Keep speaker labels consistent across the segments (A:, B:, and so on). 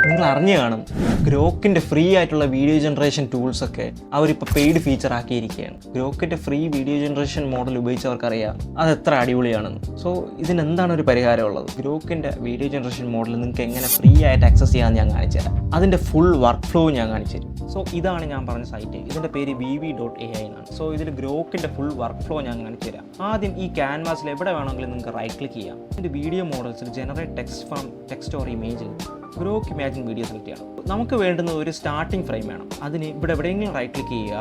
A: നിങ്ങൾ അറിഞ്ഞു കാണും, ഗ്രോക്കിൻ്റെ ഫ്രീ ആയിട്ടുള്ള വീഡിയോ ജനറേഷൻ ടൂൾസൊക്കെ അവരിപ്പോൾ പെയ്ഡ് ഫീച്ചർ ആക്കിയിരിക്കുകയാണ്. ഗ്രോക്കിൻ്റെ ഫ്രീ വീഡിയോ ജനറേഷൻ മോഡൽ ഉപയോഗിച്ചവർക്കറിയാം അത് എത്ര അടിപൊളിയാണെന്ന്. സോ ഇതിനെന്താണ് ഒരു പരിഹാരമുള്ളത്? ഗ്രോക്കിൻ്റെ വീഡിയോ ജനറേഷൻ മോഡൽ നിങ്ങൾക്ക് എങ്ങനെ ഫ്രീ ആയിട്ട് ആക്സസ് ചെയ്യാമെന്ന് ഞാൻ കാണിച്ചു തരാം. അതിൻ്റെ ഫുൾ വർക്ക് ഫ്ലോ ഞാൻ കാണിച്ചു തരും. സോ ഇതാണ് ഞാൻ പറഞ്ഞ സൈറ്റ്. ഇതിൻ്റെ പേര് vv.ai എന്നാണ്. സോ ഇതിൽ ഗ്രോക്കിൻ്റെ ഫുൾ വർക്ക് ഫ്ലോ ഞാൻ കാണിച്ചു തരാം. ആദ്യം ഈ ക്യാൻവാസിൽ എവിടെ വേണമെങ്കിലും നിങ്ങൾക്ക് റൈറ്റ് ക്ലിക്ക് ചെയ്യാം. ഇതിൻ്റെ വീഡിയോ മോഡൽസിൽ generate text from text or ഇമേജിൽ ഗ്രോക്ക് ഇമാജിൻ വീഡിയോ സെലക്ട് ചെയ്യണം. നമുക്ക് വേണ്ടുന്നത് ഒരു സ്റ്റാർട്ടിംഗ് ഫ്രെയിം വേണം. അതിന് ഇവിടെ എവിടെയെങ്കിലും റൈറ്റ് ക്ലിക്ക് ചെയ്യുക,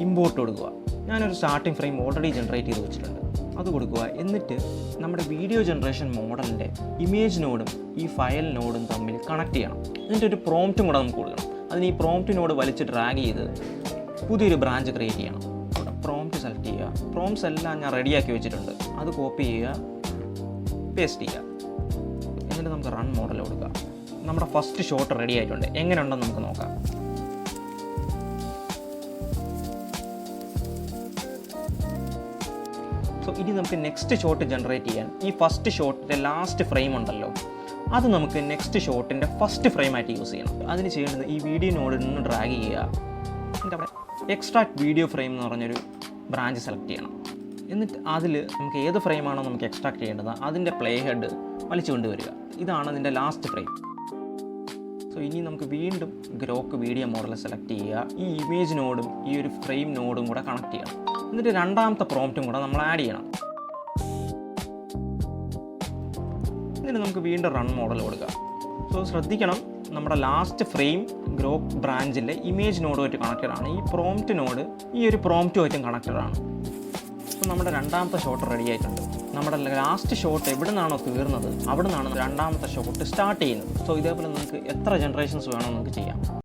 A: ഇമ്പോർട്ട് കൊടുക്കുക. ഞാനൊരു സ്റ്റാർട്ടിംഗ് ഫ്രെയിം ഓൾറെഡി ജനറേറ്റ് ചെയ്ത് വെച്ചിട്ടുണ്ട്, അത് കൊടുക്കുക. എന്നിട്ട് നമ്മുടെ വീഡിയോ ജനറേഷൻ മോഡലിൻ്റെ ഇമേജ് നോഡും ഈ ഫയൽ നോഡും തമ്മിൽ കണക്ട് ചെയ്യണം. എന്നിട്ട് ഒരു പ്രോംപ്റ്റും കൂടെ നമുക്ക് കൊടുക്കണം. അതിന് ഈ പ്രോംപ്റ്റിനോട് വലിച്ച് ഡ്രാഗ് ചെയ്ത് പുതിയൊരു ബ്രാഞ്ച് ക്രിയേറ്റ് ചെയ്യണം. അവിടെ പ്രോംപ്റ്റ് സെലക്ട് ചെയ്യുക. പ്രോംപ്റ്റ്സ് എല്ലാം ഞാൻ റെഡിയാക്കി വെച്ചിട്ടുണ്ട്. അത് കോപ്പി ചെയ്യുക, പേസ്റ്റ് ചെയ്യുക. എന്നിട്ട് നമുക്ക് റൺ മോഡൽ കൊടുക്കുക. നമ്മുടെ ഫസ്റ്റ് ഷോട്ട് റെഡി ആയിട്ടുണ്ട്. എങ്ങനെയുണ്ടെന്ന് നമുക്ക് നോക്കാം. സോ ഇനി നമുക്ക് നെക്സ്റ്റ് ഷോട്ട് ജനറേറ്റ് ചെയ്യാൻ ഈ ഫസ്റ്റ് ഷോട്ടിൻ്റെ ലാസ്റ്റ് ഫ്രെയിം ഉണ്ടല്ലോ, അത് നമുക്ക് നെക്സ്റ്റ് ഷോട്ടിൻ്റെ ഫസ്റ്റ് ഫ്രെയിമായിട്ട് യൂസ് ചെയ്യണം. അതിന് ചെയ്യേണ്ടത് ഈ വീഡിയോ നോഡിൽ നിന്ന് ഡ്രാഗ് ചെയ്യുക. എന്നിട്ട് അവിടെ എക്സ്ട്രാക്ട് വീഡിയോ ഫ്രെയിം എന്ന് പറഞ്ഞൊരു ബ്രാഞ്ച് സെലക്ട് ചെയ്യണം. എന്നിട്ട് അതിൽ നമുക്ക് ഏത് ഫ്രെയിമാണോ നമുക്ക് എക്സ്ട്രാക്ട് ചെയ്യേണ്ടത് അതിൻ്റെ പ്ലേ ഹെഡ് വലിച്ചു കൊണ്ടുവരിക. ഇതാണ് അതിൻ്റെ ലാസ്റ്റ് ഫ്രെയിം. സോ ഇനി നമുക്ക് വീണ്ടും ഗ്രോക്ക് വീഡിയോ മോഡൽ സെലക്ട് ചെയ്യുക. ഈ ഇമേജ് നോഡും ഈ ഒരു ഫ്രെയിം നോഡും കൂടെ കണക്ട് ചെയ്യണം. എന്നിട്ട് രണ്ടാമത്തെ പ്രോംപ്റ്റും കൂടെ നമ്മൾ ആഡ് ചെയ്യണം. എന്നിട്ട് നമുക്ക് വീണ്ടും റൺ മോഡൽ കൊടുക്കുക. സോ ശ്രദ്ധിക്കണം, നമ്മുടെ ലാസ്റ്റ് ഫ്രെയിം ഗ്രോക്ക് ബ്രാഞ്ചിലെ ഇമേജ് നോഡുമായിട്ട് കണക്റ്റഡ് ആണ്. ഈ പ്രോംപ്റ്റ് നോഡ് ഈ ഒരു പ്രോംപ്റ്റുമായിട്ടും കണക്റ്റഡ് ആണ്. സോ നമ്മുടെ രണ്ടാമത്തെ ഷോട്ട് റെഡി ആയിട്ടുണ്ട്. നമ്മുടെ ലാസ്റ്റ് ഷോട്ട് എവിടെ നിന്നാണോ തീർന്നത് അവിടെ നിന്നാണ് രണ്ടാമത്തെ ഷോട്ട് സ്റ്റാർട്ട് ചെയ്യുന്നത്. സോ ഇതേപോലെ നിങ്ങൾക്ക് എത്ര ജനറേഷൻസ് വേണോ നിങ്ങൾക്ക് ചെയ്യാം.